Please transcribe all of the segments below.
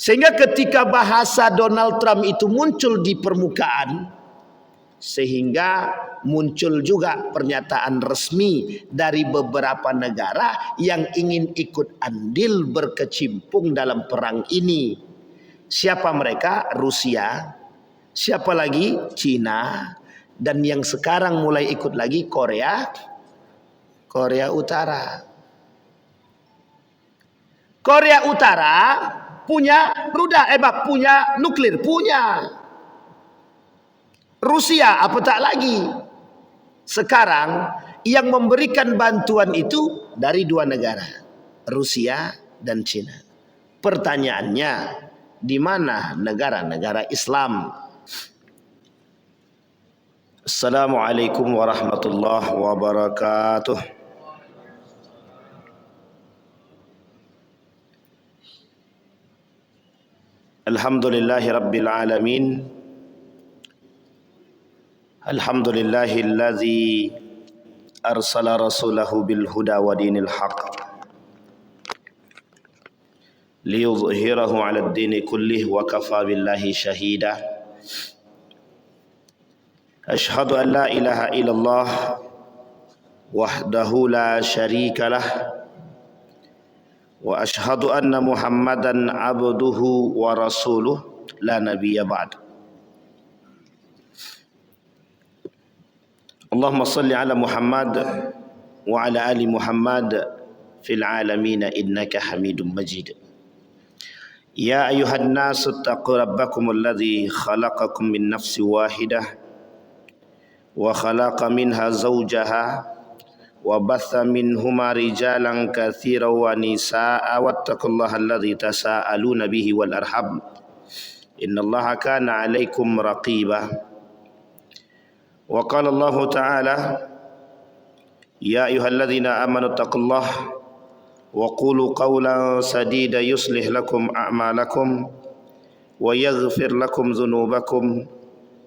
Sehingga ketika bahasa Donald Trump itu muncul di permukaan, sehingga muncul juga pernyataan resmi dari beberapa negara yang ingin ikut andil berkecimpung dalam perang ini. Siapa mereka? Rusia. Siapa lagi? Cina. Dan yang sekarang mulai ikut lagi Korea Utara. Korea Utara punya punya nuklir, punya. Rusia apatah lagi. Sekarang yang memberikan bantuan itu dari dua negara, Rusia dan Cina. Pertanyaannya, di mana negara-negara Islam? Assalamualaikum warahmatullahi wabarakatuh. Alhamdulillahi rabbil alamin. Alhamdulillahillazi arsala rasulahu bil huda wa dinil haq liyudhhirahu 'ala ad-dini kullih wa kafa billahi shahida. Ashhadu an la ilaha illallah wahdahu la syarika lah wa ashhadu anna Muhammadan abduhu wa rasuluh la nabiyya ba'd. Allahumma salli ala Muhammad wa ala ali Muhammad fil alamin innaka Hamidum Majid. Ya ayuhan nasu taqu rabbakumul ladzi khalaqakum min nafsin wahidah wa khalaqa minha zawjaha wa batha minhuma rijalan katsiran wa nisaa'a wattaqullaha alladzi tasaaluna bihi wal arham innallaha kana 'alaikum raqiba. Wa qala Allah ta'ala ya ayyuhalladzina amanu taqullaha wa qulu qawlan sadida yuslih lakum a'malakum wa yaghfir lakum dhunubakum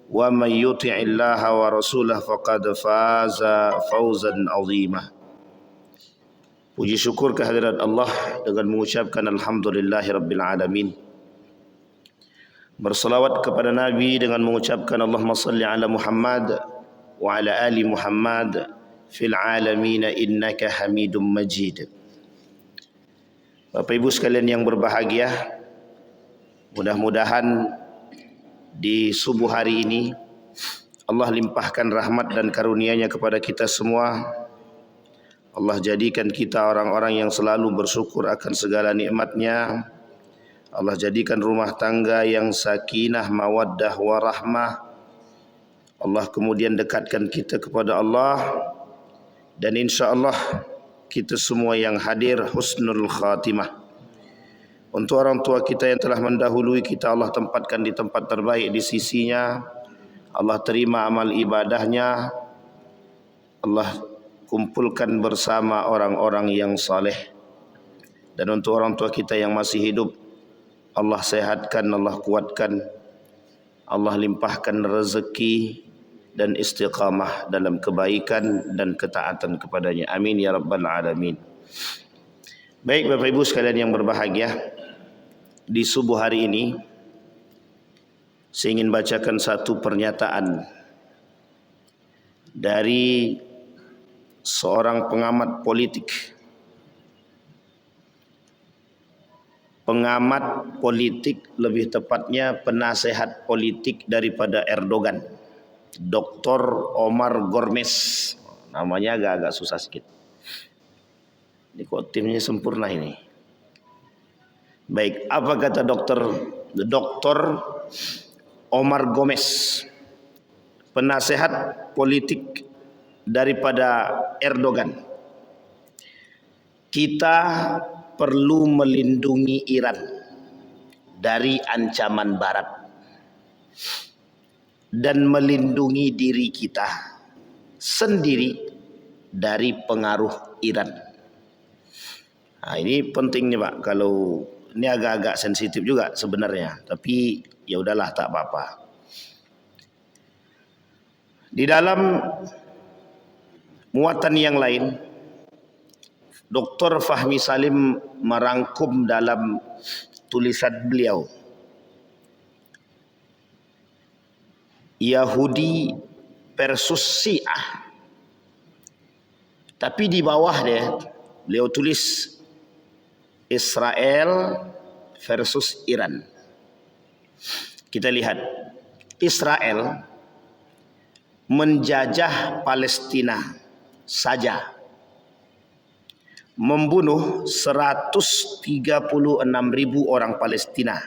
wa man yuti'illaha wa rasulahu faqad faza fawzan 'azima. Puji syukur kehadirat Allah dengan mengucapkan alhamdulillahirabbil alamin. Bersalawat kepada Nabi dengan mengucapkan Allahumma salli ala Muhammad wa ala ali Muhammad fil alamin innaka Hamidum Majid. Bapak Ibu sekalian yang berbahagia, mudah-mudahan di subuh hari ini Allah limpahkan rahmat dan karunia-Nya kepada kita semua. Allah jadikan kita orang-orang yang selalu bersyukur akan segala nikmat-Nya. Allah jadikan rumah tangga yang sakinah, mawaddah, warahmah. Allah kemudian dekatkan kita kepada Allah. Dan insya Allah kita semua yang hadir husnul khatimah. Untuk orang tua kita yang telah mendahului kita, Allah tempatkan di tempat terbaik di sisinya. Allah terima amal ibadahnya. Allah kumpulkan bersama orang-orang yang saleh. Dan untuk orang tua kita yang masih hidup, Allah sehatkan, Allah kuatkan, Allah limpahkan rezeki dan istiqamah dalam kebaikan dan ketaatan kepadanya. Amin ya rabbal alamin. Baik Bapak Ibu sekalian yang berbahagia, di subuh hari ini saya ingin bacakan satu pernyataan dari seorang pengamat politik. Pengamat politik, lebih tepatnya penasehat politik daripada Erdogan, Dr. Omar Gormes. Namanya agak-agak susah sedikit. Ini kok timnya sempurna ini. Baik, apa kata Dr. Omar Gomez, penasehat politik daripada Erdogan? Kita perlu melindungi Iran dari ancaman Barat dan melindungi diri kita sendiri dari pengaruh Iran. Nah, ini pentingnya Pak. Kalau ini agak-agak sensitif juga sebenarnya, tapi ya udahlah, tak apa-apa. Di dalam muatan yang lain, Dr. Fahmi Salim merangkum dalam tulisan beliau. Yahudi versus Syiah. Tapi di bawah dia, beliau tulis Israel versus Iran. Kita lihat, Israel menjajah Palestina saja, membunuh 136.000 orang Palestina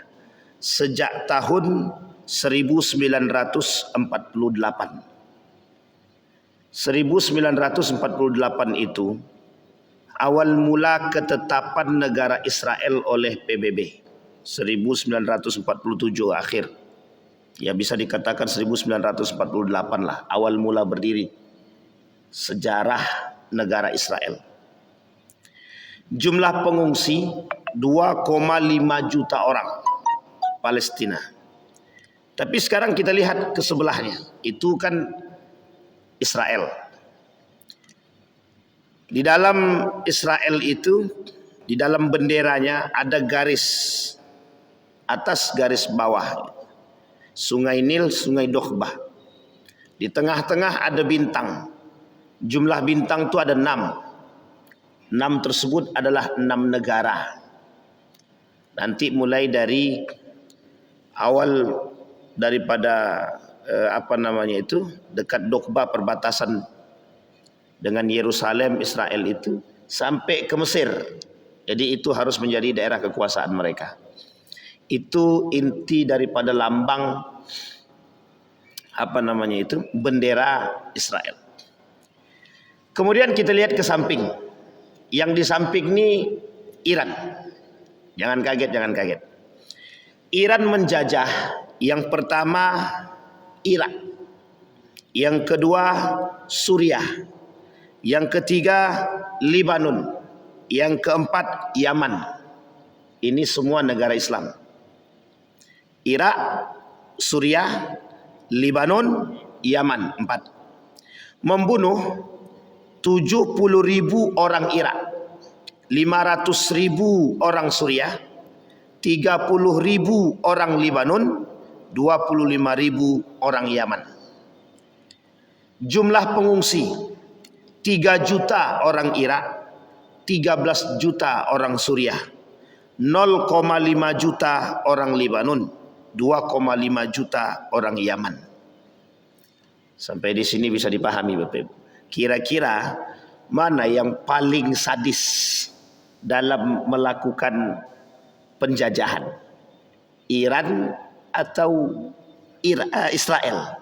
sejak tahun 1948. 1948 itu awal mula ketetapan negara Israel oleh PBB. 1947 akhir. Ya bisa dikatakan 1948 lah awal mula berdiri sejarah negara Israel. Jumlah pengungsi 2,5 juta orang Palestina. Tapi sekarang kita lihat ke sebelahnya, itu kan Israel. Di dalam Israel itu, di dalam benderanya ada garis atas, garis bawah. Sungai Nil, Sungai Dokhbah. Di tengah-tengah ada bintang. Jumlah bintang itu ada 6. 6 tersebut adalah 6 negara. Nanti mulai dari awal daripada dekat Dokhbah, perbatasan dengan Yerusalem Israel itu sampai ke Mesir. Jadi itu harus menjadi daerah kekuasaan mereka. Itu inti daripada lambang bendera Israel. Kemudian kita lihat ke samping. Yang di samping ini Iran. Jangan kaget. Iran menjajah yang pertama Irak, yang kedua Suriah, yang ketiga Lebanon, yang keempat Yaman. Ini semua negara Islam. Irak, Suriah, Lebanon, Yaman, 4. Membunuh 70.000 orang Irak, 500.000 orang Suriah, 30.000 orang Lebanon, 25.000 orang Yaman. Jumlah pengungsi 3 juta orang Irak, 13 juta orang Suriah, 0,5 juta orang Lebanon, 2,5 juta orang Yaman. Sampai di sini bisa dipahami Bapak Ibu. Kira-kira mana yang paling sadis dalam melakukan penjajahan? Iran atau Israel?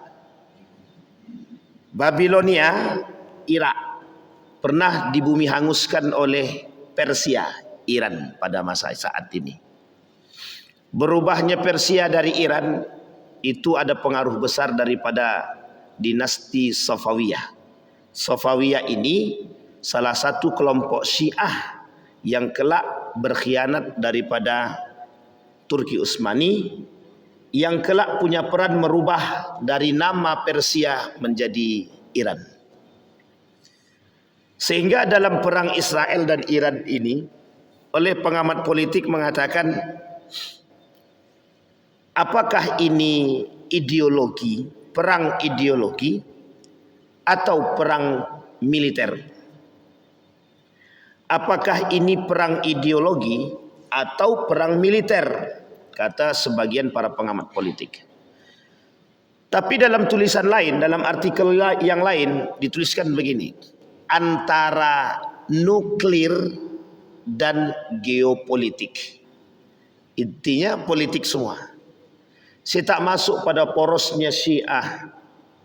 Babilonia, Irak, pernah dibumi hanguskan oleh Persia, Iran pada masa saat ini. Berubahnya Persia dari Iran itu ada pengaruh besar daripada dinasti Safawiyah. Safawiyah ini salah satu kelompok Syiah yang kelak berkhianat daripada Turki Utsmani, yang kelak punya peran merubah dari nama Persia menjadi Iran. Sehingga dalam perang Israel dan Iran ini, oleh pengamat politik mengatakan, apakah ini ideologi, perang ideologi atau perang militer? Apakah ini perang ideologi atau perang militer? Kata sebagian para pengamat politik. Tapi dalam tulisan lain, dalam artikel yang lain dituliskan begini, antara nuklir dan geopolitik. Intinya politik semua. Saya tak masuk pada porosnya Syiah,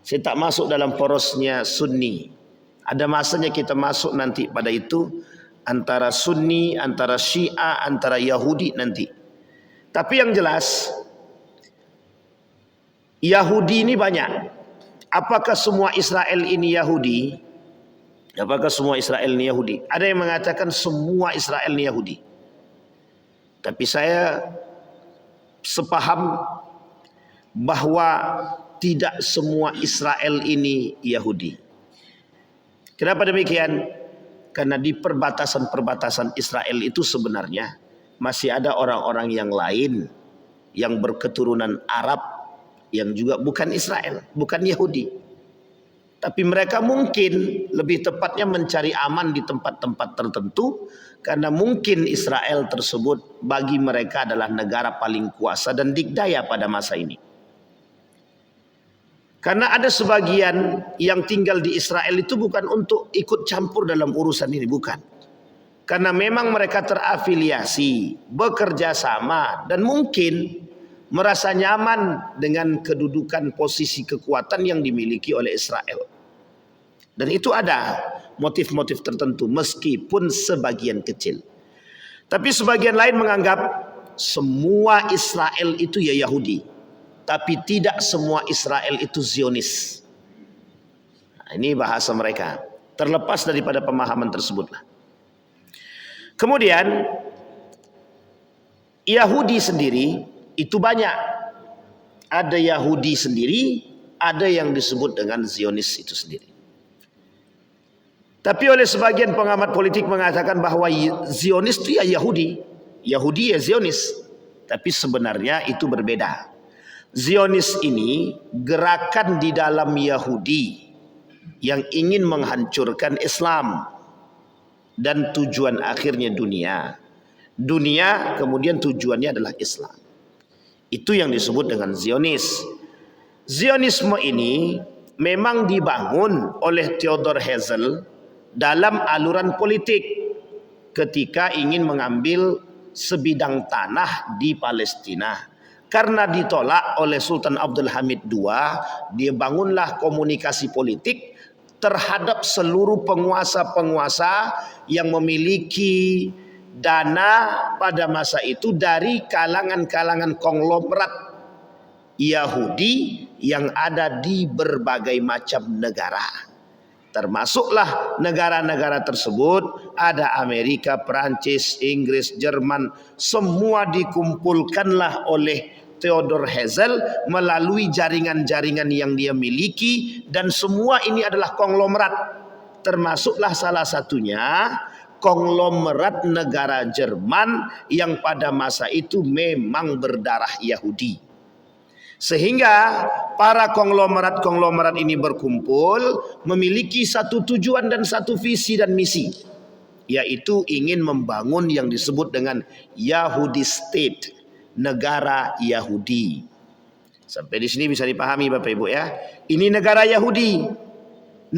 saya tak masuk dalam porosnya Sunni. Ada masanya kita masuk nanti pada itu, antara Sunni, antara Syiah, antara Yahudi nanti. Tapi yang jelas Yahudi ini banyak. Apakah semua Israel ini Yahudi? Apakah semua Israel ini Yahudi? Ada yang mengatakan semua Israel ini Yahudi. Tapi saya sepaham bahwa tidak semua Israel ini Yahudi. Kenapa demikian? Karena di perbatasan-perbatasan Israel itu sebenarnya masih ada orang-orang yang lain yang berketurunan Arab yang juga bukan Israel, bukan Yahudi. Tapi mereka mungkin lebih tepatnya mencari aman di tempat-tempat tertentu karena mungkin Israel tersebut bagi mereka adalah negara paling kuasa dan dikdaya pada masa ini. Karena ada sebagian yang tinggal di Israel itu bukan untuk ikut campur dalam urusan ini, bukan. Karena memang mereka terafiliasi, bekerja sama dan mungkin merasa nyaman dengan kedudukan posisi kekuatan yang dimiliki oleh Israel. Dan itu ada motif-motif tertentu meskipun sebagian kecil. Tapi sebagian lain menganggap semua Israel itu ya Yahudi. Tapi tidak semua Israel itu Zionis. Nah, ini bahasa mereka. Terlepas daripada pemahaman tersebutlah. Kemudian Yahudi sendiri itu banyak. Ada Yahudi sendiri, ada yang disebut dengan Zionis itu sendiri. Tapi oleh sebagian pengamat politik mengatakan bahwa Zionis itu ya Yahudi. Yahudi ya Zionis. Tapi sebenarnya itu berbeda. Zionis ini gerakan di dalam Yahudi yang ingin menghancurkan Islam. Dan tujuan akhirnya dunia. Dunia kemudian tujuannya adalah Islam. Itu yang disebut dengan Zionis. Zionisme ini memang dibangun oleh Theodor Herzl dalam aluran politik ketika ingin mengambil sebidang tanah di Palestina. Karena ditolak oleh Sultan Abdul Hamid II, dia bangunlah komunikasi politik terhadap seluruh penguasa-penguasa yang memiliki dana pada masa itu dari kalangan-kalangan konglomerat Yahudi yang ada di berbagai macam negara. Termasuklah negara-negara tersebut ada Amerika, Perancis, Inggris, Jerman, semua dikumpulkanlah oleh Theodor Herzl melalui jaringan-jaringan yang dia miliki dan semua ini adalah konglomerat. Termasuklah salah satunya konglomerat negara Jerman yang pada masa itu memang berdarah Yahudi. Sehingga para konglomerat-konglomerat ini berkumpul memiliki satu tujuan dan satu visi dan misi, yaitu ingin membangun yang disebut dengan Yahudi State, negara Yahudi. Sampai di sini bisa dipahami Bapak Ibu ya. Ini negara Yahudi.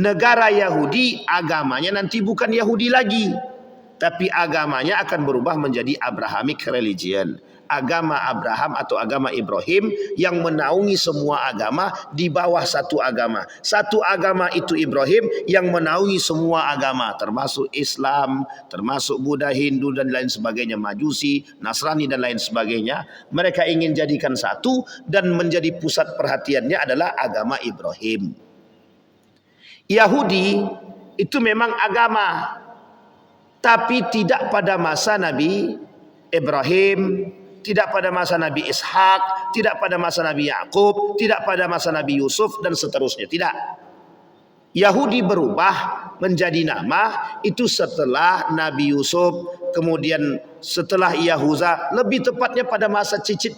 Negara Yahudi agamanya nanti bukan Yahudi lagi, tapi agamanya akan berubah menjadi Abrahamic religion. Agama Abraham atau agama Ibrahim yang menaungi semua agama di bawah satu agama. Satu agama itu Ibrahim yang menaungi semua agama, termasuk Islam, termasuk Buddha, Hindu dan lain sebagainya, Majusi, Nasrani dan lain sebagainya. Mereka ingin jadikan satu dan menjadi pusat perhatiannya adalah agama Ibrahim. Yahudi itu memang agama, tapi tidak pada masa Nabi Ibrahim, tidak pada masa Nabi Ishak, tidak pada masa Nabi Yakub, tidak pada masa Nabi Yusuf dan seterusnya. Tidak. Yahudi berubah menjadi nama itu setelah Nabi Yusuf, kemudian setelah Yahuza, lebih tepatnya pada masa cicit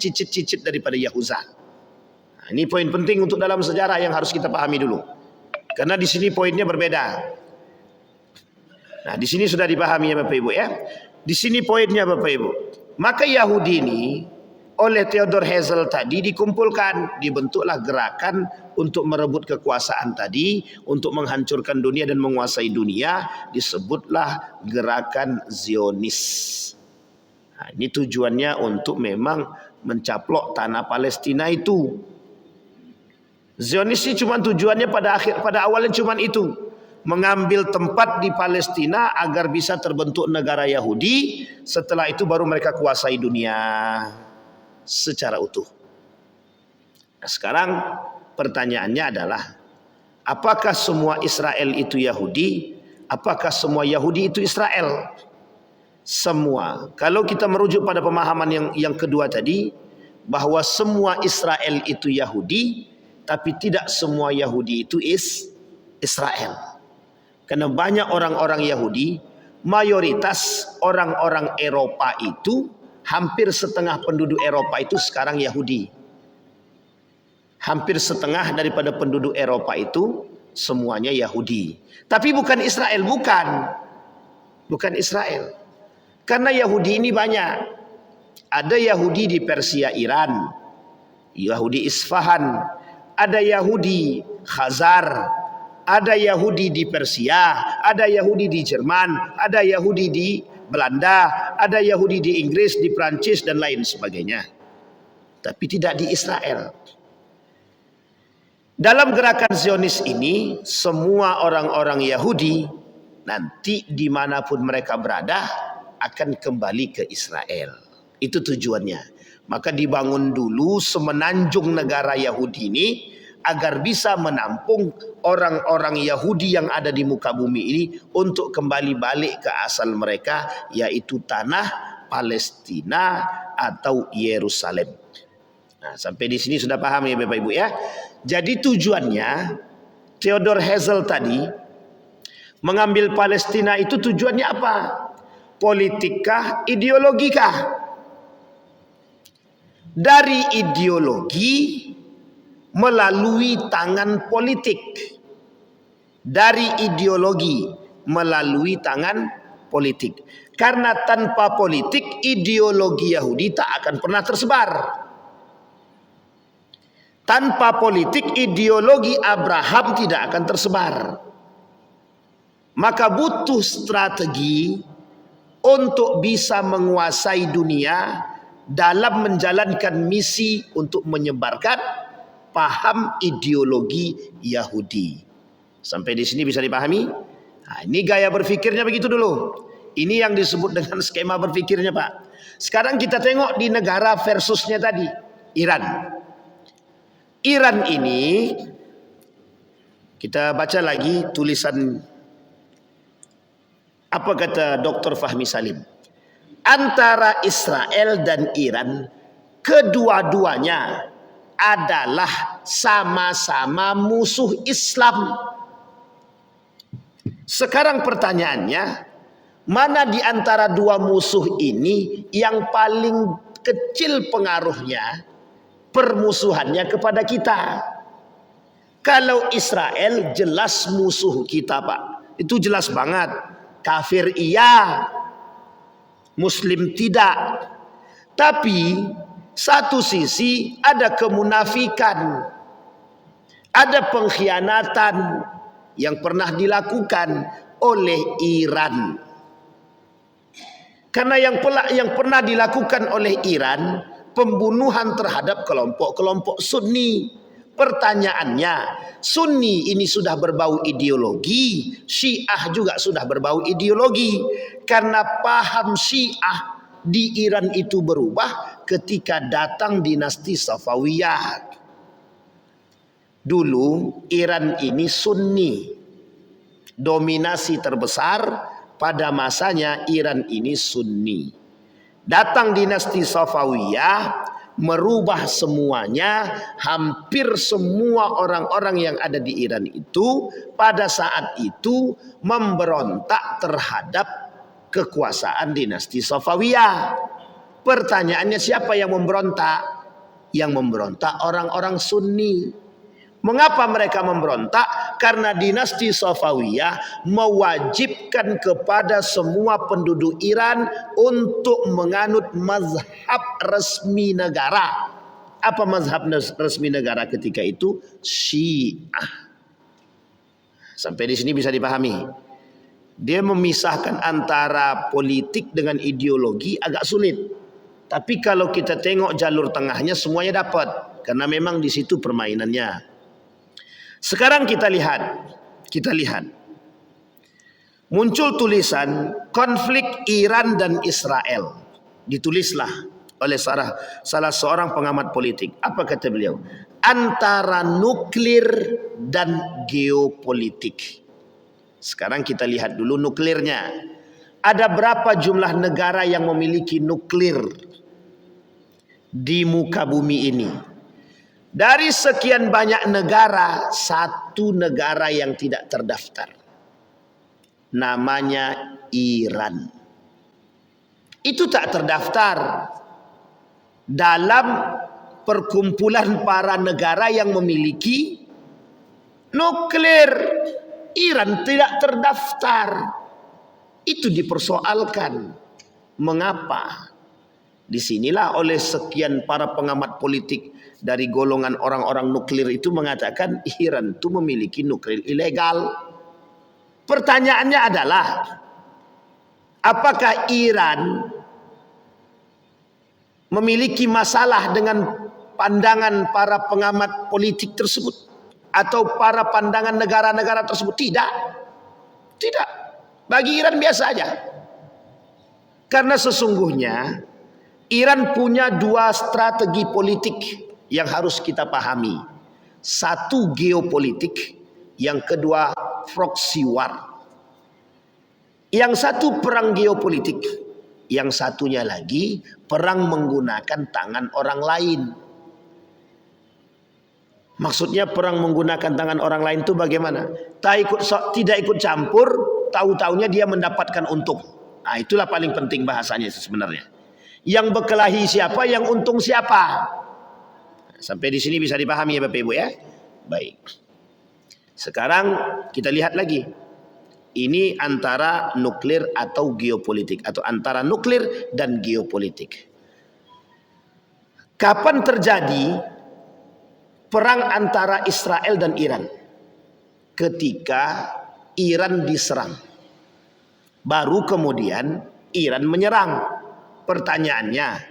daripada Yahuza. Nah, ini poin penting untuk dalam sejarah yang harus kita pahami dulu. Karena di sini poinnya berbeda. Nah, di sini sudah dipahami ya Bapak Ibu ya. Di sini poinnya Bapak Ibu. Maka Yahudi ini oleh Theodor Herzl tadi dikumpulkan, dibentuklah gerakan untuk merebut kekuasaan tadi, untuk menghancurkan dunia dan menguasai dunia, disebutlah gerakan Zionis. Nah, ini tujuannya untuk memang mencaplok tanah Palestina itu. Zionis ini cuma tujuannya pada awalnya cuma itu. Mengambil tempat di Palestina agar bisa terbentuk negara Yahudi. Setelah itu baru mereka kuasai dunia secara utuh. Nah, sekarang pertanyaannya adalah, apakah semua Israel itu Yahudi? Apakah semua Yahudi itu Israel? Semua. Kalau kita merujuk pada pemahaman yang kedua tadi, bahwa semua Israel itu Yahudi, tapi tidak semua Yahudi itu Israel. Karena banyak orang-orang Yahudi, mayoritas orang-orang Eropa itu hampir setengah penduduk Eropa itu sekarang Yahudi. Hampir setengah daripada penduduk Eropa itu semuanya Yahudi. Tapi bukan Israel, bukan Israel. Karena Yahudi ini banyak. Ada Yahudi di Persia, Iran, Yahudi Isfahan, ada Yahudi Khazar, ada Yahudi di Persia, ada Yahudi di Jerman, ada Yahudi di Belanda, ada Yahudi di Inggris, di Prancis dan lain sebagainya. Tapi tidak di Israel. Dalam gerakan Zionis ini, semua orang-orang Yahudi nanti dimanapun mereka berada akan kembali ke Israel. Itu tujuannya. Maka dibangun dulu semenanjung negara Yahudi ini agar bisa menampung orang-orang Yahudi yang ada di muka bumi ini untuk kembali balik ke asal mereka, yaitu tanah Palestina atau Yerusalem. Nah, sampai di sini sudah paham ya Bapak Ibu ya. Jadi tujuannya Theodor Herzl tadi mengambil Palestina itu tujuannya apa? Politika, ideologikah? Dari ideologi melalui tangan politik. Dari ideologi melalui tangan politik. Karena tanpa politik ideologi Yahudi tak akan pernah tersebar. Tanpa politik ideologi Abraham tidak akan tersebar. Maka butuh strategi untuk bisa menguasai dunia dalam menjalankan misi untuk menyebarkan paham ideologi Yahudi. Sampai di sini bisa dipahami? Nah, ini gaya berpikirnya begitu dulu. Ini yang disebut dengan skema berpikirnya Pak. Sekarang kita tengok di negara versusnya tadi, Iran. Iran ini, kita baca lagi tulisan apa kata Dr. Fahmi Salim. Antara Israel dan Iran, kedua-duanya adalah sama-sama musuh Islam. Sekarang pertanyaannya, mana di antara dua musuh ini yang paling kecil pengaruhnya, permusuhannya kepada kita? Kalau Israel jelas musuh kita Pak, itu jelas banget. Kafir iya, Muslim tidak. Tapi satu sisi ada kemunafikan, ada pengkhianatan yang pernah dilakukan oleh Iran. Karena yang pernah dilakukan oleh Iran, pembunuhan terhadap kelompok-kelompok Sunni. Pertanyaannya, Sunni ini sudah berbau ideologi, Syiah juga sudah berbau ideologi. Karena paham Syiah di Iran itu berubah ketika datang dinasti Safawiyah. Dulu Iran ini Sunni, dominasi terbesar pada masanya Iran ini Sunni. Datang dinasti Safawiyah merubah semuanya. Hampir semua orang-orang yang ada di Iran itu pada saat itu memberontak terhadap kekuasaan dinasti Safawiyah. Pertanyaannya, siapa yang memberontak? Yang memberontak orang-orang Sunni. Mengapa mereka memberontak? Karena dinasti Safawiyah mewajibkan kepada semua penduduk Iran untuk menganut mazhab resmi negara. Apa mazhab resmi negara ketika itu? Syiah. Sampai di sini bisa dipahami. Dia memisahkan antara politik dengan ideologi agak sulit. Tapi kalau kita tengok jalur tengahnya semuanya dapat. Karena memang di situ permainannya. Sekarang kita lihat. Muncul tulisan konflik Iran dan Israel. Ditulislah oleh salah seorang pengamat politik. Apa kata beliau? Antara nuklir dan geopolitik. Sekarang kita lihat dulu nuklirnya. Ada berapa jumlah negara yang memiliki nuklir di muka bumi ini? Dari sekian banyak negara, satu negara yang tidak terdaftar. Namanya Iran. Itu tak terdaftar. dalam perkumpulan para negara yang memiliki nuklir. Iran tidak terdaftar. Itu dipersoalkan. Mengapa? Disinilah oleh sekian para pengamat politik dari golongan orang-orang nuklir itu mengatakan Iran itu memiliki nuklir ilegal. Pertanyaannya adalah, apakah Iran memiliki masalah dengan pandangan para pengamat politik tersebut atau para pandangan negara-negara tersebut? Tidak. Tidak. Bagi Iran biasa aja. Karena sesungguhnya Iran punya dua strategi politik yang harus kita pahami. Satu geopolitik, yang kedua proxy war. Yang satu perang geopolitik, yang satunya lagi perang menggunakan tangan orang lain. Maksudnya perang menggunakan tangan orang lain itu bagaimana? Tidak ikut campur, tahu-taunya dia mendapatkan untung. Nah, itulah paling penting bahasanya sebenarnya. Yang berkelahi siapa, yang untung siapa. Sampai di sini bisa dipahami ya Bapak Ibu ya. Baik. Sekarang kita lihat lagi. Ini antara nuklir atau geopolitik, atau antara nuklir dan geopolitik. Kapan terjadi perang antara Israel dan Iran? Ketika Iran diserang. Baru kemudian Iran menyerang. Pertanyaannya,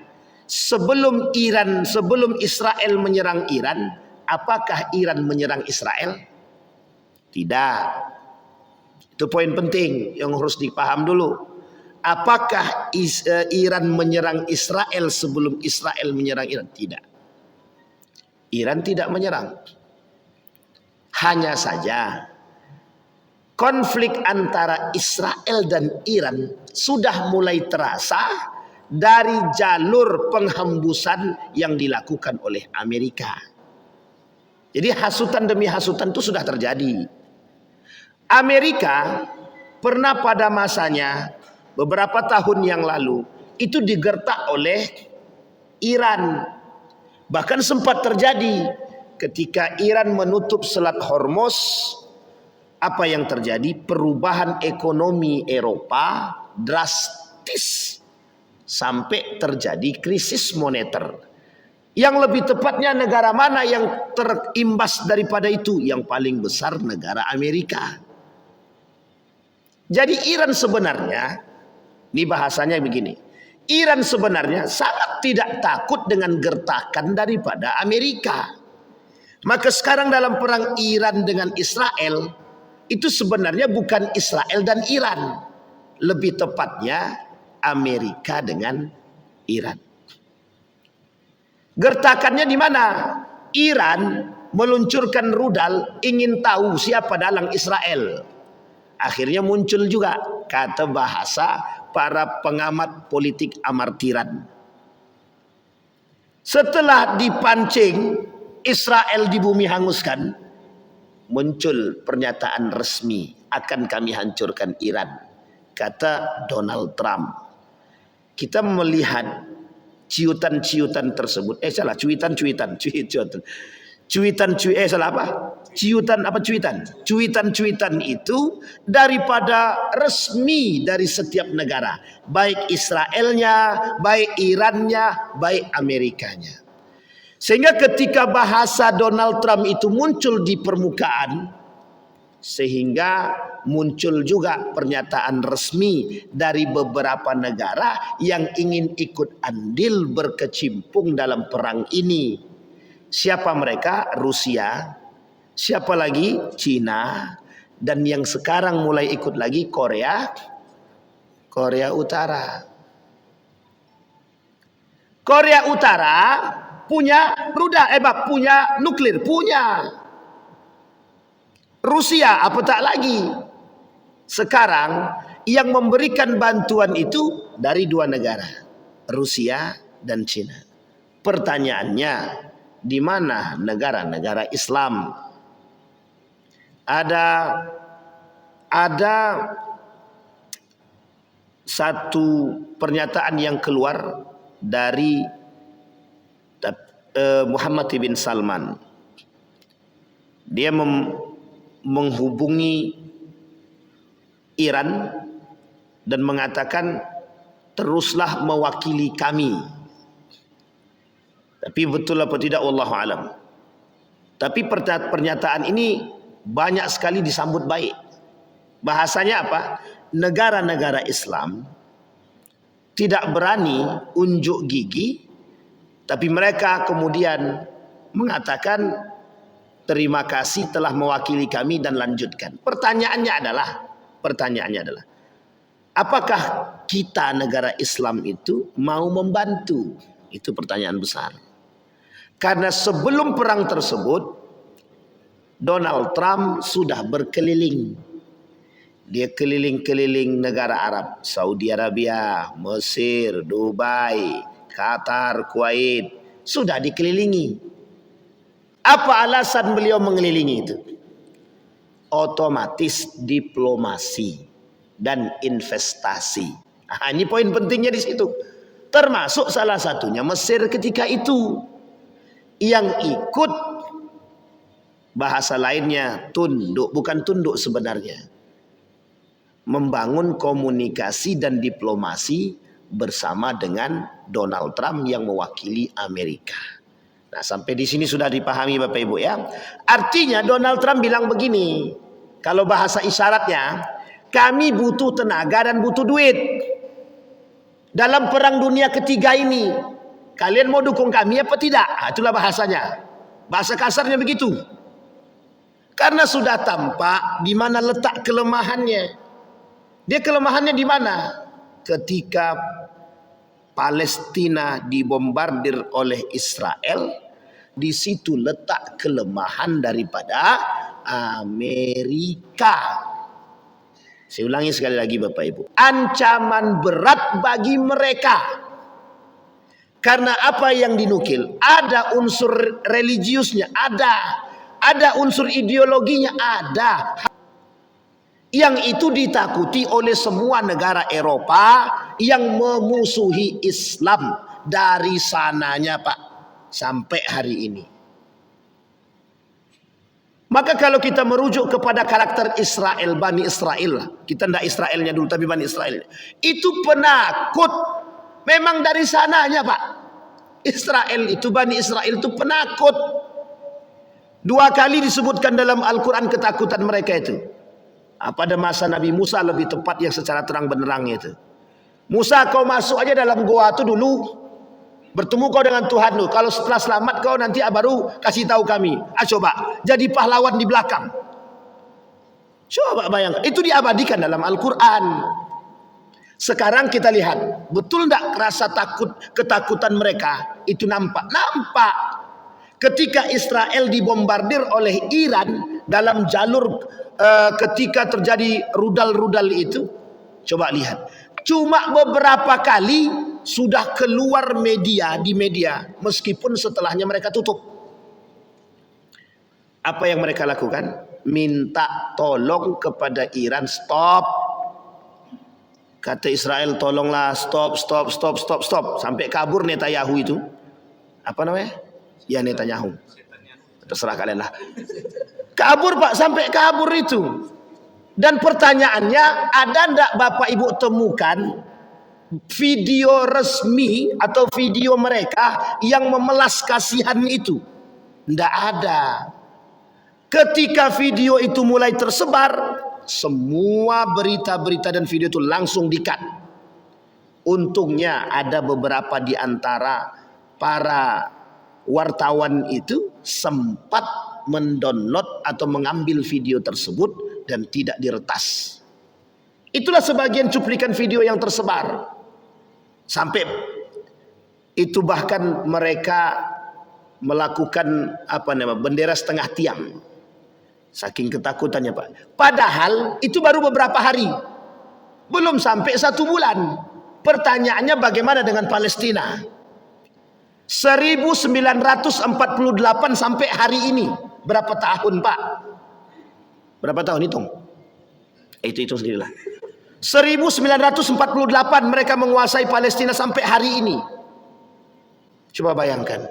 sebelum Israel menyerang Iran, apakah Iran menyerang Israel? Tidak. Itu poin penting yang harus dipaham dulu. Apakah Iran menyerang Israel sebelum Israel menyerang Iran? Tidak. Iran tidak menyerang. Hanya saja konflik antara Israel dan Iran sudah mulai terasa dari jalur penghembusan yang dilakukan oleh Amerika. Jadi hasutan demi hasutan itu sudah terjadi. Amerika pernah pada masanya beberapa tahun yang lalu itu digertak oleh Iran. Bahkan sempat terjadi ketika Iran menutup Selat Hormuz. Apa yang terjadi? Perubahan ekonomi Eropa drastis sampai terjadi krisis moneter. Yang lebih tepatnya negara mana yang terimbas daripada itu? Yang paling besar negara Amerika. Jadi Iran sebenarnya, ini bahasanya begini, Iran sebenarnya sangat tidak takut dengan gertakan daripada Amerika. Maka sekarang dalam perang Iran dengan Israel, itu sebenarnya bukan Israel dan Iran. Lebih tepatnya Amerika dengan Iran. Gertakannya di mana? Iran meluncurkan rudal ingin tahu siapa dalang Israel. Akhirnya muncul juga kata bahasa para pengamat politik amartiran. Setelah dipancing Israel di bumi hanguskan, muncul pernyataan resmi, akan kami hancurkan Iran, kata Donald Trump. Kita melihat ciutan-ciutan tersebut, cuitan itu daripada resmi dari setiap negara, baik Israelnya, baik Irannya, baik Amerikanya. Sehingga ketika bahasa Donald Trump itu muncul di permukaan, sehingga muncul juga pernyataan resmi dari beberapa negara yang ingin ikut andil berkecimpung dalam perang ini. Siapa mereka? Rusia. Siapa lagi? Cina. Dan yang sekarang mulai ikut lagi Korea Utara. Korea Utara punya punya nuklir, punya. Rusia apatah lagi. Sekarang yang memberikan bantuan itu dari dua negara, Rusia dan Cina. Pertanyaannya, di mana negara-negara Islam? Ada satu pernyataan yang keluar dari Muhammad bin Salman. Dia menghubungi Iran dan mengatakan teruslah mewakili kami. Tapi betul apa tidak wallahu alam. Tapi pernyataan ini banyak sekali disambut baik. Bahasanya apa? Negara-negara Islam tidak berani unjuk gigi, tapi mereka kemudian mengatakan terima kasih telah mewakili kami dan lanjutkan. Pertanyaannya adalah apakah kita negara Islam itu mau membantu? Itu pertanyaan besar. Karena sebelum perang tersebut Donald Trump sudah berkeliling. Dia keliling-keliling negara Arab, Saudi Arabia, Mesir, Dubai, Qatar, Kuwait, sudah dikelilingi. Apa alasan beliau mengelilingi itu? Otomatis diplomasi dan investasi. Ini poin pentingnya di situ. Termasuk salah satunya Mesir ketika itu yang ikut, bahasa lainnya tunduk, bukan tunduk sebenarnya, membangun komunikasi dan diplomasi bersama dengan Donald Trump yang mewakili Amerika. Nah, sampai di sini sudah dipahami Bapak Ibu ya. Artinya Donald Trump bilang begini, kalau bahasa isyaratnya, kami butuh tenaga dan butuh duit dalam perang dunia ketiga ini. Kalian mau dukung kami apa tidak? Itulah bahasanya. Bahasa kasarnya begitu. Karena sudah tampak di mana letak kelemahannya. Dia kelemahannya di mana? Ketika Palestina dibombardir oleh Israel, di situ letak kelemahan daripada Amerika. Saya ulangi sekali lagi Bapak Ibu. Ancaman berat bagi mereka. Karena apa yang dinukil? Ada unsur religiusnya, ada unsur ideologinya, ada. Yang itu ditakuti oleh semua negara Eropa yang memusuhi Islam dari sananya Pak sampai hari ini. Maka kalau kita merujuk kepada karakter Israel, Bani Israel, kita tidak Israelnya dulu tapi Bani Israel, itu penakut. Memang dari sananya Pak. Israel itu, Bani Israel itu penakut. 2 kali disebutkan dalam Al-Quran ketakutan mereka itu. Pada masa Nabi Musa lebih tepat yang secara terang benderang itu. Musa, kau masuk aja dalam goa itu dulu. Bertemu kau dengan Tuhan lu. Kalau setelah selamat kau nanti baru kasih tahu kami. Coba jadi pahlawan di belakang. Coba bayangkan. Itu diabadikan dalam Al-Quran. Sekarang kita lihat, betul tidak rasa ketakutan mereka itu nampak? Nampak. Ketika Israel dibombardir oleh Iran dalam jalur ketika terjadi rudal-rudal itu, coba lihat. Cuma beberapa kali sudah keluar di media, meskipun setelahnya mereka tutup. Apa yang mereka lakukan? Minta tolong kepada Iran, stop. Kata Israel, tolonglah stop. Sampai kabur Netanyahu itu. Apa namanya? Ya Netanyahu. Terserah kalian lah. Kabur Pak, sampai kabur itu. Dan pertanyaannya, ada ndak Bapak Ibu temukan video resmi atau video mereka yang memelas kasihan itu? Ndak ada. Ketika video itu mulai tersebar, semua berita-berita dan video itu langsung di-cut. Untungnya ada beberapa di antara para wartawan itu sempat mendownload atau mengambil video tersebut dan tidak diretas. Itulah sebagian cuplikan video yang tersebar. Sampai itu bahkan mereka melakukan bendera setengah tiang. Saking ketakutannya Pak. Padahal itu baru beberapa hari. Belum sampai 1 bulan. Pertanyaannya bagaimana dengan Palestina? 1948 sampai hari ini. Berapa tahun Pak? Berapa tahun hitung? Itu sendirilah. 1948 mereka menguasai Palestina sampai hari ini. Coba bayangkan.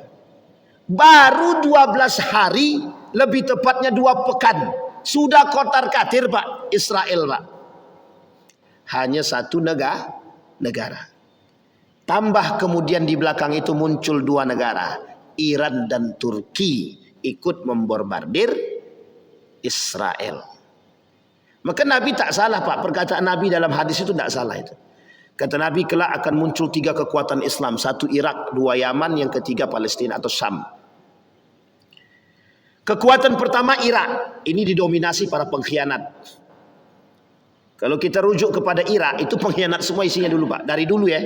Baru 12 hari, lebih tepatnya 2 pekan, sudah kotar-katir Pak Israel Pak. Hanya satu negara. Tambah kemudian di belakang itu muncul 2 negara, Iran dan Turki, ikut membombardir Israel. Maka Nabi tak salah Pak, perkataan Nabi dalam hadis itu tak salah itu. Kata Nabi, kelak akan muncul 3 kekuatan Islam, 1 Irak, 2 Yaman, yang ketiga Palestina atau Syam. Kekuatan pertama Irak, ini didominasi para pengkhianat. Kalau kita rujuk kepada Irak, itu pengkhianat semua isinya dulu Pak, dari dulu ya.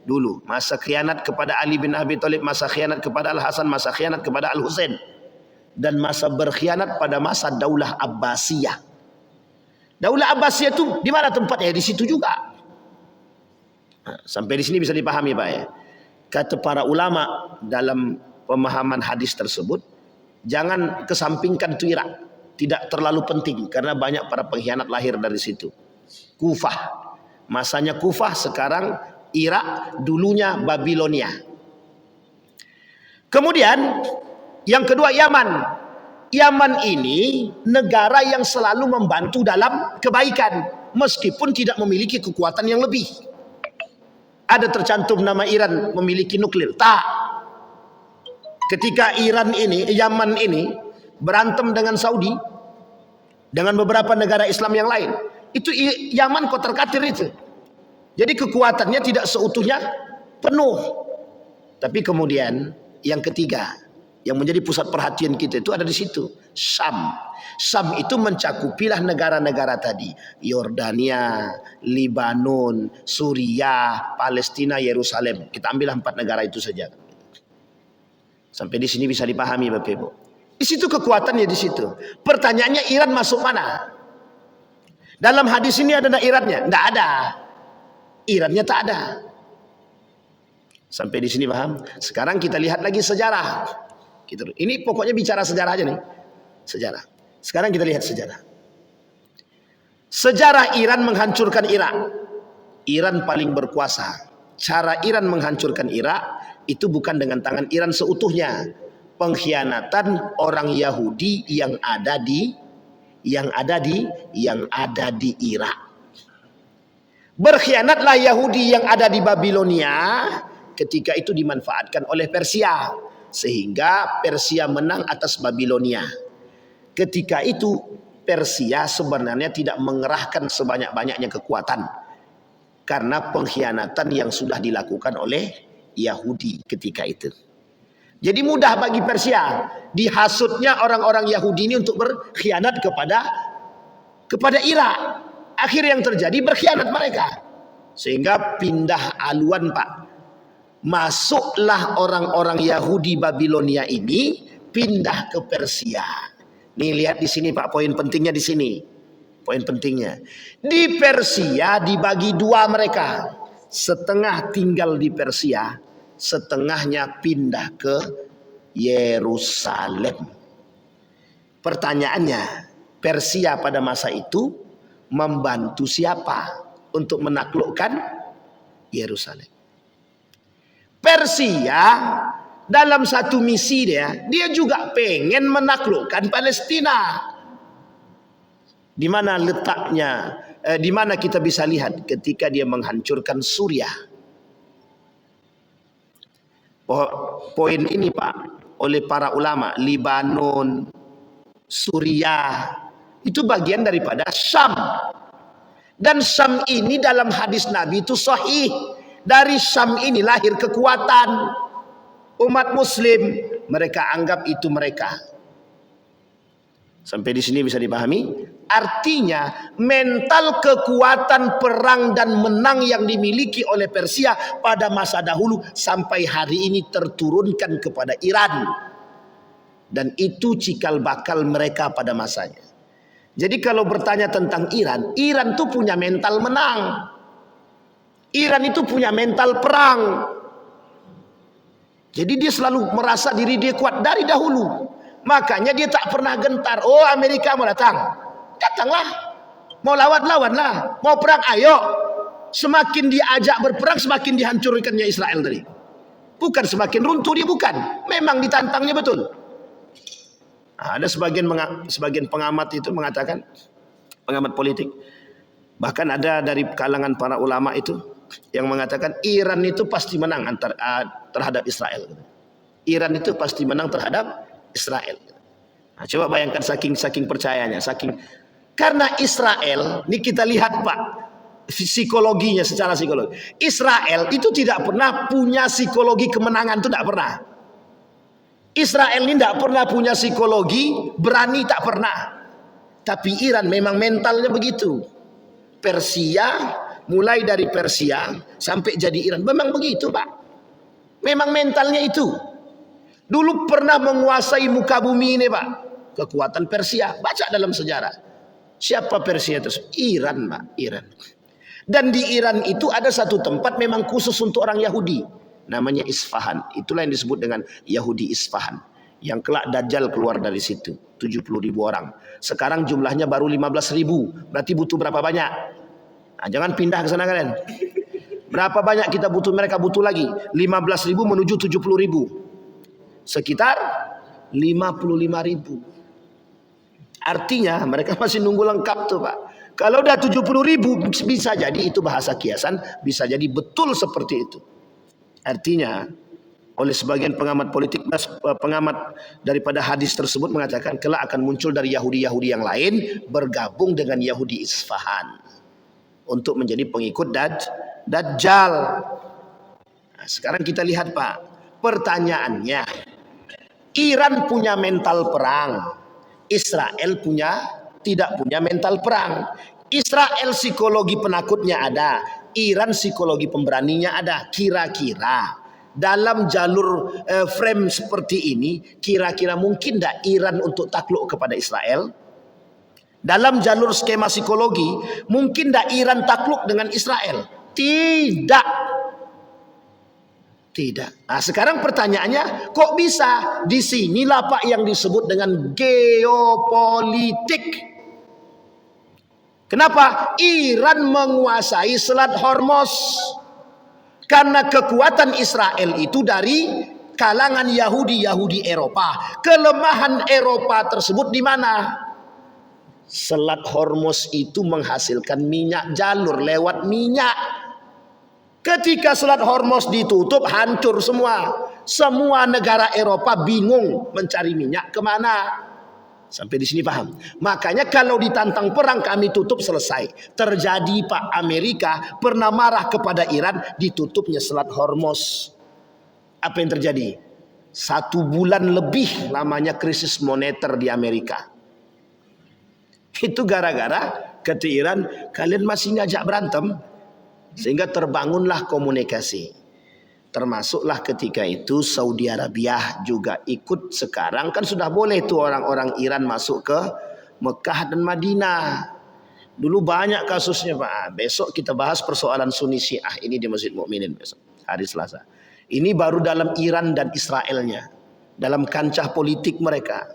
Dulu masa khianat kepada Ali bin Abi Thalib, masa khianat kepada Al Hasan, masa khianat kepada Al Husain, dan masa berkhianat pada masa Daulah Abbasiyah. Daulah Abbasiyah itu di mana tempatnya? Di situ juga. Nah, sampai di sini bisa dipahami Pak ya. Kata para ulama dalam pemahaman hadis tersebut, jangan kesampingkan itu Irak, tidak terlalu penting karena banyak para pengkhianat lahir dari situ. Kufah, masanya Kufah, sekarang Irak, dulunya Babilonia. Kemudian yang kedua Yaman. Yaman ini negara yang selalu membantu dalam kebaikan meskipun tidak memiliki kekuatan yang lebih. Ada tercantum nama Iran memiliki nuklir? Tak. Ketika Yaman ini berantem dengan Saudi, dengan beberapa negara Islam yang lain, itu Yaman kotar-katir itu. Jadi kekuatannya tidak seutuhnya penuh. Tapi kemudian yang ketiga, yang menjadi pusat perhatian kita itu ada di situ, Syam. Syam itu mencakupilah negara-negara tadi, Yordania, Libanon, Suriah, Palestina, Yerusalem. Kita ambillah 4 negara itu saja. Sampai di sini bisa dipahami Bapak Ibu. Di situ kekuatannya di situ. Pertanyaannya, Iran masuk mana? Dalam hadis ini ada Irannya? Tidak ada. Irannya tak ada. Sampai di sini paham? Sekarang kita lihat lagi sejarah. Gitu. Ini pokoknya bicara sejarah aja nih. Sejarah. Sekarang kita lihat sejarah. Sejarah Iran menghancurkan Irak. Iran paling berkuasa. Cara Iran menghancurkan Irak itu bukan dengan tangan Iran seutuhnya. Pengkhianatan orang Yahudi yang ada di Irak. Berkhianatlah Yahudi yang ada di Babilonia, ketika itu dimanfaatkan oleh Persia sehingga Persia menang atas Babilonia. Ketika itu Persia sebenarnya tidak mengerahkan sebanyak-banyaknya kekuatan karena pengkhianatan yang sudah dilakukan oleh Yahudi ketika itu. Jadi mudah bagi Persia, dihasutnya orang-orang Yahudi ini untuk berkhianat kepada Irak. Akhir yang terjadi berkhianat mereka. Sehingga pindah haluan Pak. Masuklah orang-orang Yahudi Babilonia ini pindah ke Persia. Nih lihat di sini Pak, poin pentingnya di sini. Poin pentingnya. Di Persia dibagi 2 mereka. Setengah tinggal di Persia, setengahnya pindah ke Yerusalem. Pertanyaannya, Persia pada masa itu membantu siapa untuk menaklukkan Yerusalem? Persia dalam satu misi dia juga pengen menaklukkan Palestina. Di mana letaknya? Di mana kita bisa lihat ketika dia menghancurkan Suriah. Poin ini Pak, oleh para ulama, Libanon, Suriah itu bagian daripada Syam. Dan Syam ini dalam hadis Nabi itu sahih. Dari Syam ini lahir kekuatan umat muslim. Mereka anggap itu mereka. Sampai di sini bisa dipahami? Artinya mental kekuatan perang dan menang yang dimiliki oleh Persia pada masa dahulu sampai hari ini terturunkan kepada Iran. Dan itu cikal bakal mereka pada masanya. Jadi kalau bertanya tentang Iran, Iran itu punya mental menang. Iran itu punya mental perang. Jadi dia selalu merasa diri dia kuat dari dahulu. Makanya dia tak pernah gentar. Oh, Amerika mau datang. Datanglah. Mau lawanlah. Mau perang, ayo. Semakin diajak berperang, semakin dihancurkannya Israel tadi. Bukan semakin runtuh dia, bukan. Memang ditantangnya betul. Nah, ada sebagian pengamat itu mengatakan, pengamat politik, bahkan ada dari kalangan para ulama itu yang mengatakan Iran itu pasti menang terhadap Israel. Iran itu pasti menang terhadap Israel. Nah, coba bayangkan saking percayanya, karena Israel, ini kita lihat Pak, psikologinya secara psikologi. Israel itu tidak pernah punya psikologi kemenangan, itu tidak pernah. Israel ini tidak pernah punya psikologi berani, tak pernah. Tapi Iran memang mentalnya begitu. Persia, mulai dari Persia sampai jadi Iran, memang begitu Pak. Memang mentalnya itu. Dulu pernah menguasai muka bumi ini Pak, kekuatan Persia. Baca dalam sejarah. Siapa Persia itu? Iran Pak, Iran. Dan di Iran itu ada satu tempat memang khusus untuk orang Yahudi. Namanya Isfahan. Itulah yang disebut dengan Yahudi Isfahan. Yang kelak Dajjal keluar dari situ. 70.000 orang. Sekarang jumlahnya baru 15.000. Berarti butuh berapa banyak? Nah, jangan pindah ke sana kalian. Berapa banyak kita butuh, mereka butuh lagi. 15.000 menuju 70.000. Sekitar 55.000. Artinya mereka masih nunggu lengkap tuh Pak. Kalau udah 70.000 bisa jadi itu bahasa kiasan, bisa jadi betul seperti itu. Artinya oleh sebagian pengamat politik, pengamat daripada hadis tersebut mengatakan kelak akan muncul dari Yahudi-Yahudi yang lain bergabung dengan Yahudi Isfahan untuk menjadi pengikut Dajjal. Nah, sekarang kita lihat Pak, pertanyaannya, Iran punya mental perang, Israel tidak punya mental perang. Israel psikologi penakutnya ada, Iran psikologi pemberaninya ada. Kira-kira dalam jalur frame seperti ini, kira-kira mungkin tidak Iran untuk takluk kepada Israel? Dalam jalur skema psikologi, mungkin tidak Iran takluk dengan Israel? Tidak. Tidak. Nah, sekarang pertanyaannya, kok bisa? Di sinilah Pak yang disebut dengan geopolitik. Kenapa? Iran menguasai Selat Hormuz. Karena kekuatan Israel itu dari kalangan Yahudi Eropa. Kelemahan Eropa tersebut di mana? Selat Hormuz itu menghasilkan minyak, jalur lewat minyak. Ketika Selat Hormuz ditutup, hancur semua. Semua negara Eropa bingung mencari minyak kemana. Sampai di sini paham. Makanya kalau ditantang perang kami tutup, selesai. Terjadi Pak, Amerika pernah marah kepada Iran, ditutupnya Selat Hormuz. Apa yang terjadi? 1 bulan lebih lamanya krisis moneter di Amerika. Itu gara-gara kata Iran, kalian masih ngajak berantem. Sehingga terbangunlah komunikasi. Termasuklah ketika itu Saudi Arabia juga ikut. Sekarang kan sudah boleh tuh orang-orang Iran masuk ke Mekah dan Madinah. Dulu banyak kasusnya Pak. Besok kita bahas persoalan Sunni Syiah ini di Masjid Mukminin besok, hari Selasa. Ini baru dalam Iran dan Israelnya, dalam kancah politik mereka.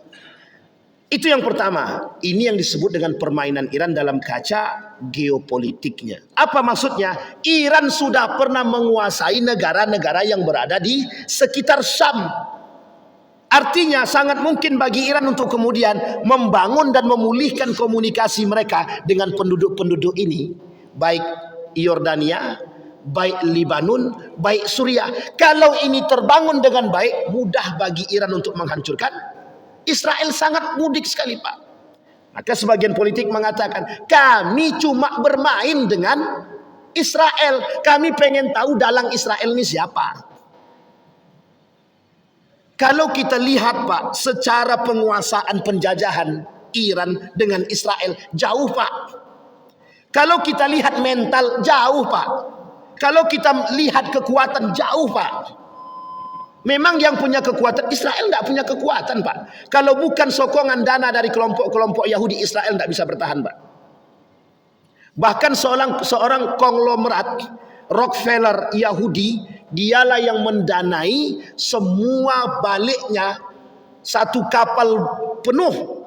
Itu yang pertama. Ini yang disebut dengan permainan Iran dalam kaca geopolitiknya. Apa maksudnya? Iran sudah pernah menguasai negara-negara yang berada di sekitar Syam. Artinya sangat mungkin bagi Iran untuk kemudian membangun dan memulihkan komunikasi mereka dengan penduduk-penduduk ini. Baik Yordania, baik Libanon, baik Suriah. Kalau ini terbangun dengan baik, mudah bagi Iran untuk menghancurkan Israel. Sangat mudik sekali Pak. Maka sebagian politik mengatakan, kami cuma bermain dengan Israel. Kami pengen tahu dalang Israel ini siapa. Kalau kita lihat Pak, secara penguasaan penjajahan Iran dengan Israel, jauh Pak. Kalau kita lihat mental, jauh Pak. Kalau kita lihat kekuatan, jauh Pak. Memang yang punya kekuatan, Israel tidak punya kekuatan Pak. Kalau bukan sokongan dana dari kelompok-kelompok Yahudi, Israel tidak bisa bertahan Pak. Bahkan seorang konglomerat Rockefeller Yahudi, dialah yang mendanai semua baliknya satu kapal penuh.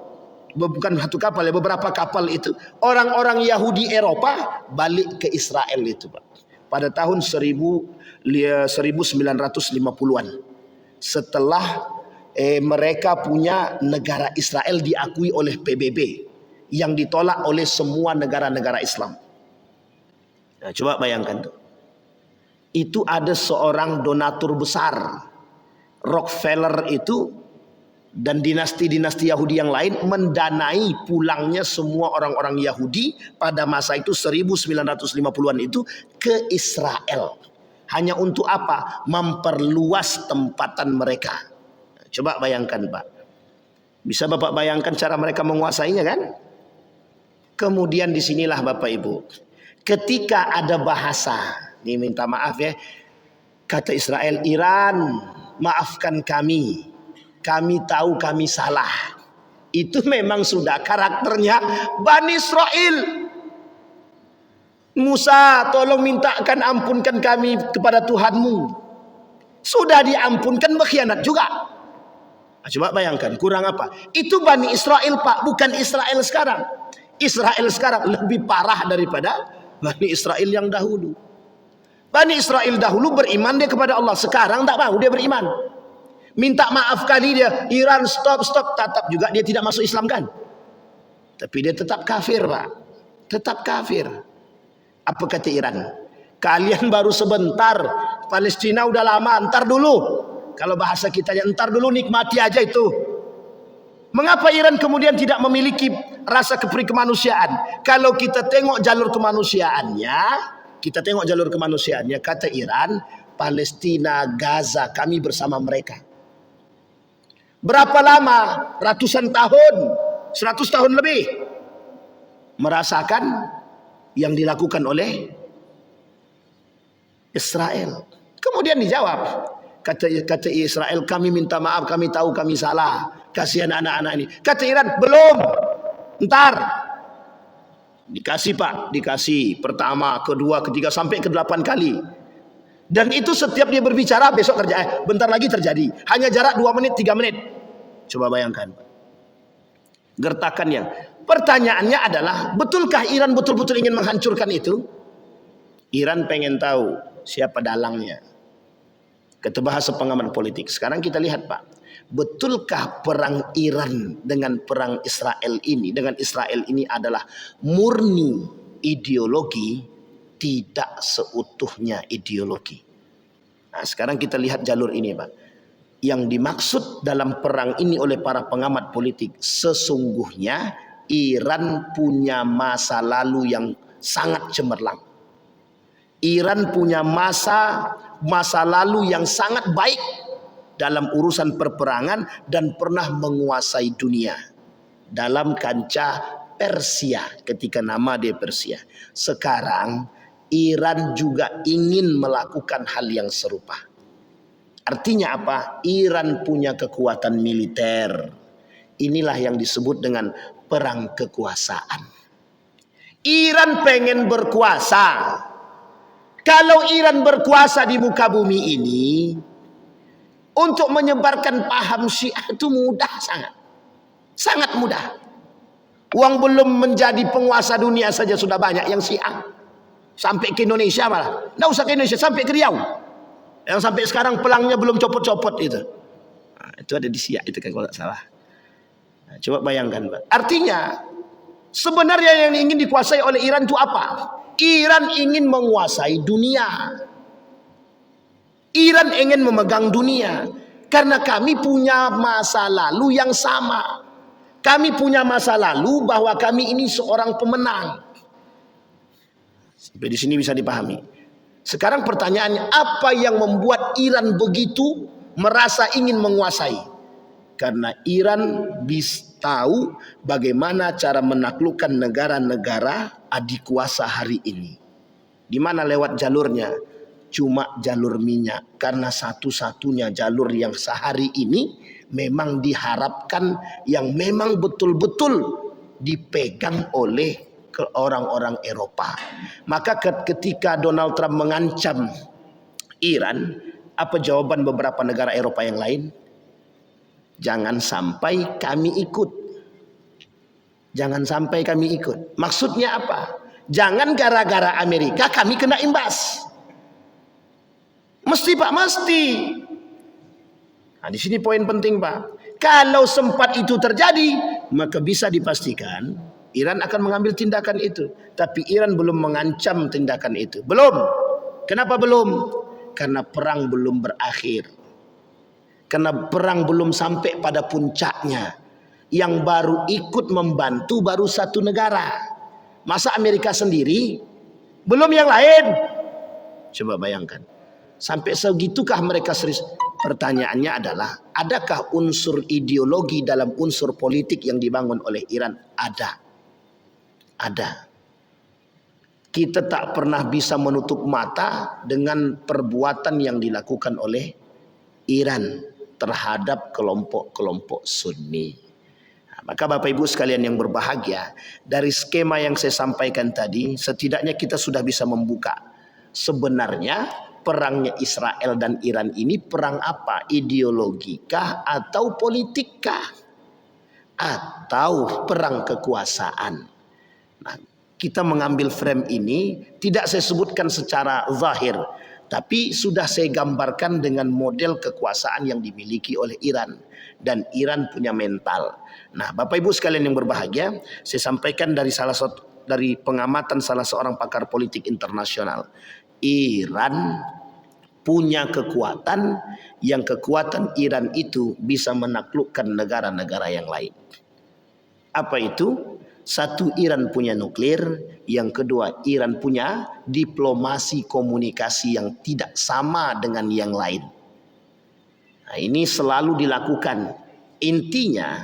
Bukan satu kapal ya, beberapa kapal itu. Orang-orang Yahudi Eropa balik ke Israel itu Pak. Pada tahun 1850 1950-an. Setelah mereka punya negara Israel diakui oleh PBB yang ditolak oleh semua negara-negara Islam. Nah, coba bayangkan tuh. Itu ada seorang donatur besar, Rockefeller itu, dan dinasti-dinasti Yahudi yang lain mendanai pulangnya semua orang-orang Yahudi pada masa itu 1950-an itu ke Israel. Hanya untuk apa? Memperluas tempatan mereka. Coba bayangkan Pak. Bisa Bapak bayangkan cara mereka menguasainya kan? Kemudian disinilah Bapak Ibu, ketika ada bahasa, ini minta maaf ya, kata Israel, Iran maafkan kami tahu kami salah. Itu memang sudah karakternya Bani Israel. Musa, tolong mintakan ampunkan kami kepada Tuhanmu. Sudah diampunkan, berkhianat juga. Nah, coba bayangkan, kurang apa? Itu Bani Israel Pak, bukan Israel sekarang. Israel sekarang lebih parah daripada Bani Israel yang dahulu. Bani Israel dahulu beriman dia kepada Allah, sekarang tak mau dia beriman. Minta maaf kali dia, Iran stop, tetap juga dia tidak masuk Islam kan? Tapi dia tetap kafir Pak, tetap kafir. Apa kata Iran? Kalian baru sebentar, Palestina udah lama, entar dulu. Kalau bahasa kita ya entar dulu, nikmati aja itu. Mengapa Iran kemudian tidak memiliki rasa kemanusiaan? Kalau kita tengok jalur kemanusiaannya, kata Iran, Palestina, Gaza, kami bersama mereka. Berapa lama? Ratusan tahun, 100 tahun lebih merasakan yang dilakukan oleh Israel. Kemudian dijawab, kata Israel, kami minta maaf, kami tahu kami salah, kasihan anak-anak ini. Kata Iran, belum, ntar. Dikasih Pak, dikasih pertama, kedua, ketiga, sampai ke-8 kali. Dan itu setiap dia berbicara besok terjadi, bentar lagi terjadi. Hanya jarak 2 menit, 3 menit. Coba bayangkan gertakannya. Pertanyaannya adalah, betulkah Iran betul-betul ingin menghancurkan itu? Iran pengen tahu siapa dalangnya. Kata bahasa pengamat politik. Sekarang kita lihat Pak, betulkah perang Iran dengan perang Israel ini adalah murni ideologi, tidak seutuhnya ideologi. Nah, sekarang kita lihat jalur ini Pak. Yang dimaksud dalam perang ini oleh para pengamat politik, sesungguhnya Iran punya masa lalu yang sangat cemerlang. Iran punya masa lalu yang sangat baik dalam urusan perperangan dan pernah menguasai dunia dalam kancah Persia ketika nama dia Persia. Sekarang Iran juga ingin melakukan hal yang serupa. Artinya apa? Iran punya kekuatan militer. Inilah yang disebut dengan perang kekuasaan. Iran pengen berkuasa. Kalau Iran berkuasa di muka bumi ini, untuk menyebarkan paham Syiah itu mudah sangat. Sangat mudah. Uang belum menjadi penguasa dunia saja sudah banyak yang Syiah. Sampai ke Indonesia malah. Nggak usah ke Indonesia, sampai ke Riau. Yang sampai sekarang pelangnya belum copot-copot itu. Nah, itu ada di Syiah itu kan kalau nggak salah. Nah, coba bayangkan Pak. Artinya sebenarnya yang ingin dikuasai oleh Iran itu apa? Iran ingin menguasai dunia. Iran ingin memegang dunia. Karena kami punya masa lalu yang sama. Kami punya masa lalu bahwa kami ini seorang pemenang. Sampai di sini bisa dipahami. Sekarang pertanyaannya, apa yang membuat Iran begitu merasa ingin menguasai? Karena Iran bisa tahu bagaimana cara menaklukkan negara-negara adikuasa hari ini. Di mana lewat jalurnya? Cuma jalur minyak. Karena satu-satunya jalur yang sehari ini memang diharapkan yang memang betul-betul dipegang oleh ke orang-orang Eropa. Maka ketika Donald Trump mengancam Iran, apa jawaban beberapa negara Eropa yang lain? Jangan sampai kami ikut. Jangan sampai kami ikut. Maksudnya apa? Jangan gara-gara Amerika kami kena imbas. Mesti Pak, mesti. Nah, di sini poin penting Pak. Kalau sempat itu terjadi, maka bisa dipastikan Iran akan mengambil tindakan itu. Tapi Iran belum mengancam tindakan itu. Belum. Kenapa belum? Karena perang belum berakhir. Karena perang belum sampai pada puncaknya. Yang baru ikut membantu baru satu negara. Masa Amerika sendiri? Belum yang lain. Coba bayangkan. Sampai segitukah mereka serius? Pertanyaannya adalah, adakah unsur ideologi dalam unsur politik yang dibangun oleh Iran? Ada. Ada. Kita tak pernah bisa menutup mata dengan perbuatan yang dilakukan oleh Iran terhadap kelompok-kelompok Sunni. Nah, maka Bapak Ibu sekalian yang berbahagia, dari skema yang saya sampaikan tadi, setidaknya kita sudah bisa membuka. Sebenarnya perangnya Israel dan Iran ini perang apa? Ideologikah atau politikkah? Atau perang kekuasaan? Nah, kita mengambil frame ini tidak saya sebutkan secara zahir, tapi sudah saya gambarkan dengan model kekuasaan yang dimiliki oleh Iran. Dan Iran punya mental. Nah, Bapak Ibu sekalian yang berbahagia, saya sampaikan dari pengamatan salah seorang pakar politik internasional. Iran punya kekuatan yang kekuatan Iran itu bisa menaklukkan negara-negara yang lain. Apa itu? Satu, Iran punya nuklir. Yang kedua, Iran punya diplomasi komunikasi yang tidak sama dengan yang lain. Nah, ini selalu dilakukan. Intinya,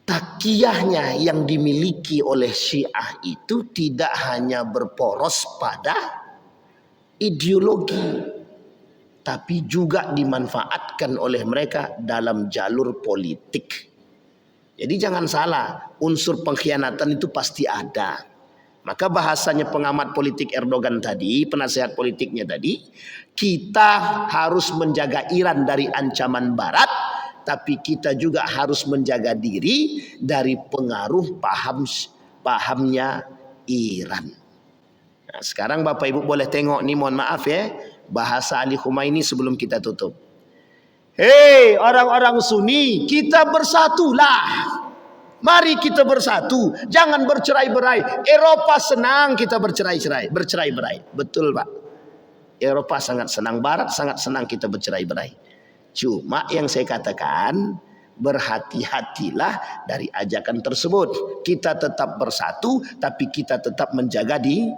takiyahnya yang dimiliki oleh Syiah itu tidak hanya berporos pada ideologi, tapi juga dimanfaatkan oleh mereka dalam jalur politik. Jadi jangan salah, unsur pengkhianatan itu pasti ada. Maka bahasanya pengamat politik Erdogan tadi, penasehat politiknya tadi, kita harus menjaga Iran dari ancaman Barat, tapi kita juga harus menjaga diri dari pengaruh pahamnya Iran. Nah, sekarang Bapak Ibu boleh tengok nih, mohon maaf ya, bahasa Ali Khumaini sebelum kita tutup. Hei orang-orang Sunni, kita bersatulah. Mari kita bersatu, jangan bercerai-berai. Eropa senang kita bercerai-berai. Betul Pak. Eropa sangat senang, Barat sangat senang kita bercerai-berai. Cuma yang saya katakan, berhati-hatilah dari ajakan tersebut. Kita tetap bersatu, tapi kita tetap menjaga diri.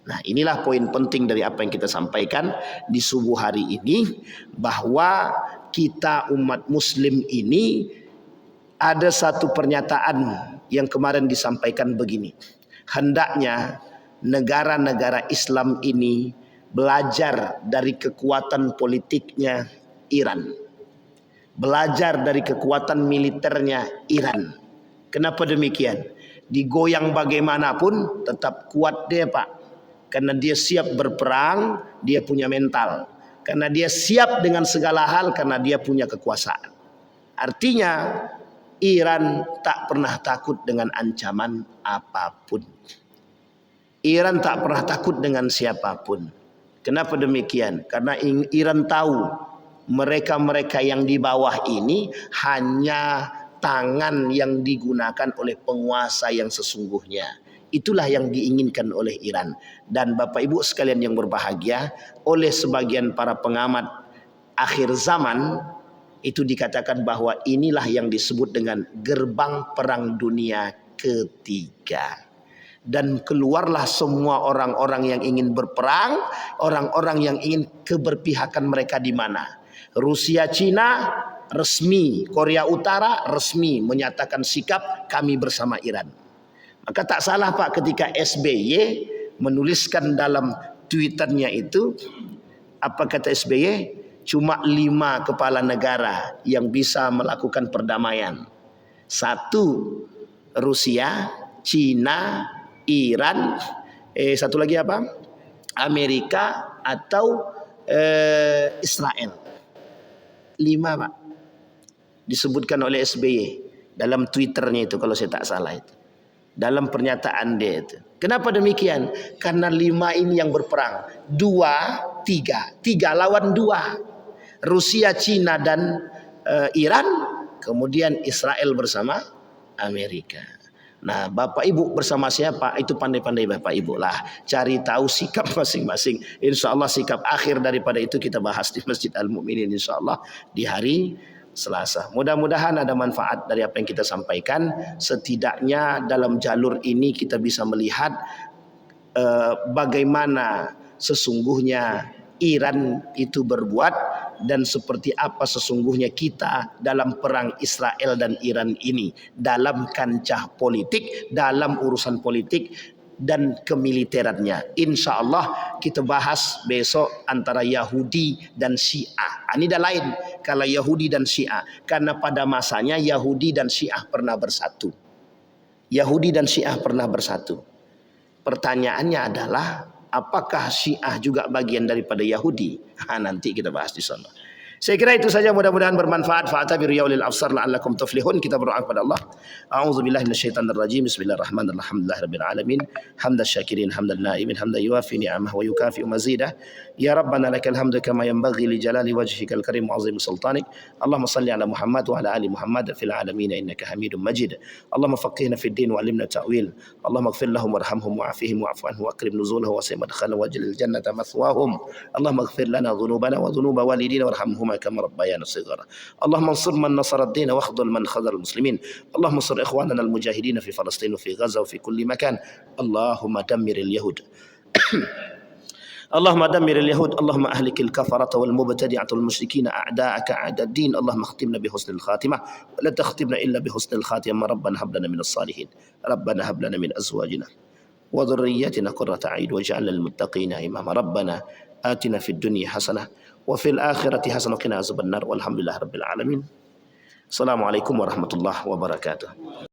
Nah, inilah poin penting dari apa yang kita sampaikan di subuh hari ini, bahwa kita umat muslim ini ada satu pernyataan yang kemarin disampaikan begini. Hendaknya negara-negara Islam ini belajar dari kekuatan politiknya Iran. Belajar dari kekuatan militernya Iran. Kenapa demikian? Digoyang bagaimanapun tetap kuat dia Pak. Karena dia siap berperang, dia punya mental. Karena dia siap dengan segala hal, karena dia punya kekuasaan. Artinya Iran tak pernah takut dengan ancaman apapun. Iran tak pernah takut dengan siapapun. Kenapa demikian? Karena Iran tahu mereka-mereka yang di bawah ini hanya tangan yang digunakan oleh penguasa yang sesungguhnya. Itulah yang diinginkan oleh Iran. Dan Bapak Ibu sekalian yang berbahagia, oleh sebagian para pengamat akhir zaman, itu dikatakan bahwa inilah yang disebut dengan gerbang perang dunia ketiga. Dan keluarlah semua orang-orang yang ingin berperang, orang-orang yang ingin keberpihakan mereka di mana? Rusia, Cina resmi, Korea Utara resmi menyatakan sikap kami bersama Iran. Maka tak salah Pak ketika SBY menuliskan dalam Twitternya itu, apa kata SBY? Cuma 5 kepala negara yang bisa melakukan perdamaian. 1 Rusia, Cina, Iran, satu lagi apa? Amerika atau Israel. 5 Pak. Disebutkan oleh SBY dalam Twitternya itu kalau saya tak salah itu. Dalam pernyataan dia itu. Kenapa demikian? Karena 5 ini yang berperang. 2, 3. 3 lawan 2. Rusia, Cina dan Iran. Kemudian Israel bersama Amerika. Nah, Bapak Ibu bersama siapa? Itu pandai-pandai Bapak Ibu lah. Cari tahu sikap masing-masing. Insya Allah sikap akhir daripada itu kita bahas di Masjid Al-Mu'minin insya Allah di hari Selasa. Mudah-mudahan ada manfaat dari apa yang kita sampaikan. Setidaknya dalam jalur ini kita bisa melihat bagaimana sesungguhnya Iran itu berbuat dan seperti apa sesungguhnya kita dalam perang Israel dan Iran ini, dalam kancah politik, dalam urusan politik dan kemiliterannya. Insya Allah kita bahas besok antara Yahudi dan Syiah. Ini dah lain kalau Yahudi dan Syiah, karena pada masanya Yahudi dan Syiah pernah bersatu. Yahudi dan Syiah pernah bersatu. Pertanyaannya adalah, apakah Syiah juga bagian daripada Yahudi? Nanti kita bahas di sana. Saya kira itu saja, mudah-mudahan bermanfaat. Fa'tabiru ya ulil absar la'allakum tuflihun. Kita berdoa kepada Allah. A'udzubillahi minasyaitonir rajim. Bismillahirrahmanirrahim. Alhamdulillahirabbil alamin. Hamdan syakirin, hamdan na'imin, hamdan yuwafi ni'amah wa yukafi mazidah. Ya Rabbana lakal hamdu kama yanbaghi li jalali wajhikal karim wa 'azimi sultanik. Allahumma salli ala Muhammad wa ala ali Muhammad fil alamin innaka Hamidum Majid. Allahumma faqihna fid din wa 'allimna ta'wil. Allahumma ighfir lahum warhamhum wa'afihim wa'fu anhum wa akrim nuzulahum wa sim madkhalahum waj'al jannata mathwahum. Allahumma ighfir lana dhunubana wa dhunuba walidina warhamhum كما ربيانا صغارا. اللهم انصر من نصر الدين واخذل من خذل المسلمين. اللهم انصر اخواننا المجاهدين في فلسطين وفي غزه وفي كل مكان. اللهم دمر اليهود. اللهم دمر اليهود. اللهم اهلك الكفره والمبتدعه والمشركين اعداءك اعداء الدين. اللهم اختمنا بحسن الخاتمه ولا تختمنا الا بحسن الخاتمه. ربنا هب لنا من الصالحين. ربنا هب لنا من ازواجنا وذرياتنا قرة أعين واجعلنا للمتقين إماما. ربنا آتنا في الدنيا حسنة وفي الآخرة حسنة وقنا عذاب النار والحمد لله رب العالمين. السلام عليكم ورحمة الله وبركاته.